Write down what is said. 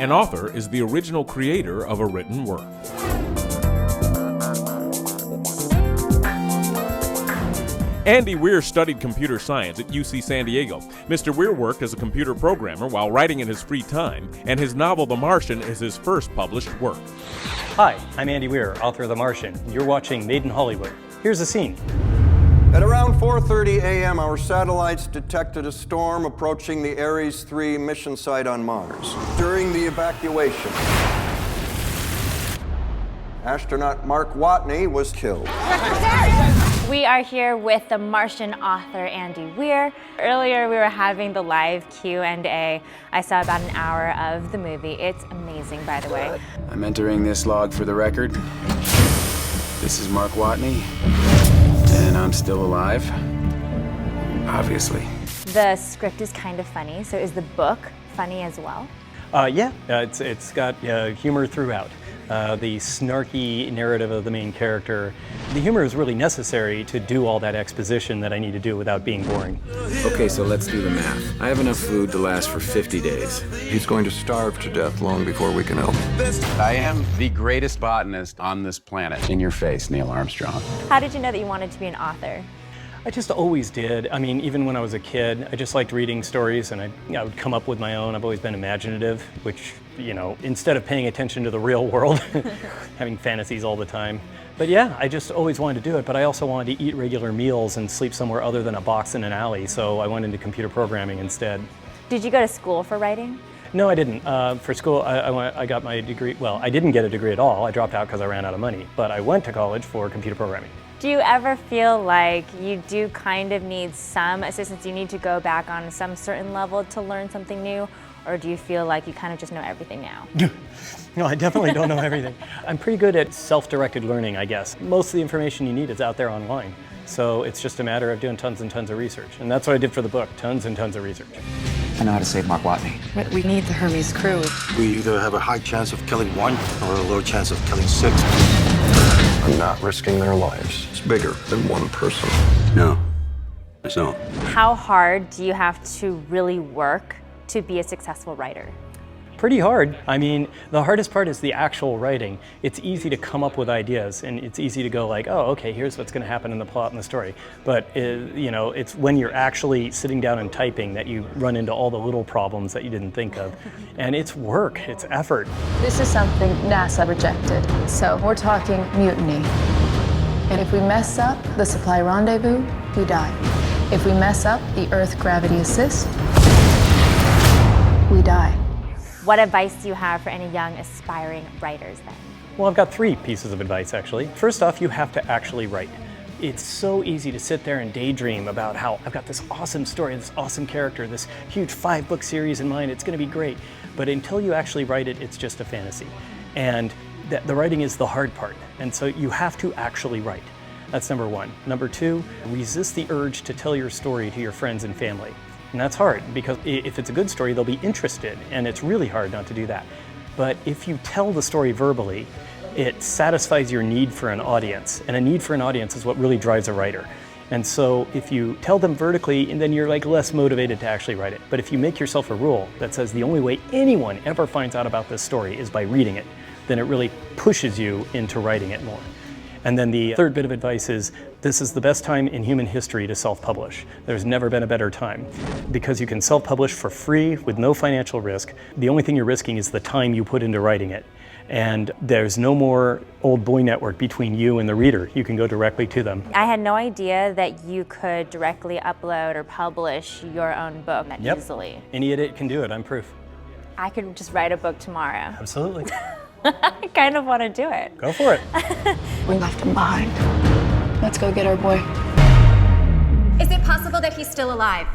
An author is the original creator of a written work. Andy Weir studied computer science at UC San Diego. Mr. Weir worked as a computer programmer while writing in his free time, and his novel The Martian is his first published work. Hi, I'm Andy Weir, author of The Martian. You're watching Made in Hollywood. Here's the scene. At around 4:30 a.m., our satellites detected a storm approaching the Ares 3 mission site on Mars. During the evacuation, astronaut Mark Watney was killed. We are here with the Martian author, Andy Weir. Earlier, we were having the live Q&A. I saw about an hour of the movie. It's amazing, by the way. I'm entering this log for the record. This is Mark Watney, and I'm still alive, obviously. The script is kind of funny, so is the book funny as well? It's got humor throughout. The snarky narrative of the main character. The humor is really necessary to do all that exposition that I need to do without being boring. Okay, so let's do the math. I have enough food to last for 50 days. He's going to starve to death long before we can help. I am the greatest botanist on this planet. In your face, Neil Armstrong. How did you know that you wanted to be an author? I just always did. I mean, even when I was a kid, I just liked reading stories, and I would come up with my own. I've always been imaginative, which, you know, instead of paying attention to the real world, having fantasies all the time. But yeah, I just always wanted to do it, but I also wanted to eat regular meals and sleep somewhere other than a box in an alley, so I went into computer programming instead. Did you go to school for writing? No, I didn't. For school, I got my degree. Well, I didn't get a degree at all. I dropped out because I ran out of money, but I went to college for computer programming. Do you ever feel like you do kind of need some assistance? You need to go back on some certain level to learn something new? Or do you feel like you kind of just know everything now? No, I definitely don't know everything. I'm pretty good at self-directed learning, I guess. Most of the information you need is out there online. So it's just a matter of doing tons and tons of research. And that's what I did for the book, tons and tons of research. I know how to save Mark Watney. But we need the Hermes crew. We either have a high chance of killing one or a low chance of killing 6. I'm not risking their lives. It's bigger than one person. No, it's not. How hard do you have to really work to be a successful writer? Pretty hard. I mean, the hardest part is the actual writing. It's easy to come up with ideas, and it's easy to go like, oh, okay, here's what's going to happen in the plot and the story. But, you know, it's when you're actually sitting down and typing that you run into all the little problems that you didn't think of. And it's work, it's effort. This is something NASA rejected. So we're talking mutiny. And if we mess up the supply rendezvous, we die. If we mess up the Earth gravity assist, we die. What advice do you have for any young aspiring writers then? Well, I've got 3 pieces of advice, actually. First off, you have to actually write. It's so easy to sit there and daydream about how I've got this awesome story, this awesome character, this huge 5-book series in mind, it's going to be great. But until you actually write it, it's just a fantasy. And the writing is the hard part. And so you have to actually write. That's number 1. Number 2, resist the urge to tell your story to your friends and family. And that's hard, because if it's a good story, they'll be interested, and it's really hard not to do that. But if you tell the story verbally, it satisfies your need for an audience, and a need for an audience is what really drives a writer. And so if you tell them vertically, and then you're like less motivated to actually write it. But if you make yourself a rule that says the only way anyone ever finds out about this story is by reading it, then it really pushes you into writing it more. And then the third bit of advice is, this is the best time in human history to self-publish. There's never been a better time, because you can self-publish for free with no financial risk. The only thing you're risking is the time you put into writing it. And there's no more old boy network between you and the reader. You can go directly to them. I had no idea that you could directly upload or publish your own book that easily. Any idiot can do it, I'm proof. I could just write a book tomorrow. Absolutely. I kind of want to do it. Go for it. We left him behind. Let's go get our boy. Is it possible that he's still alive?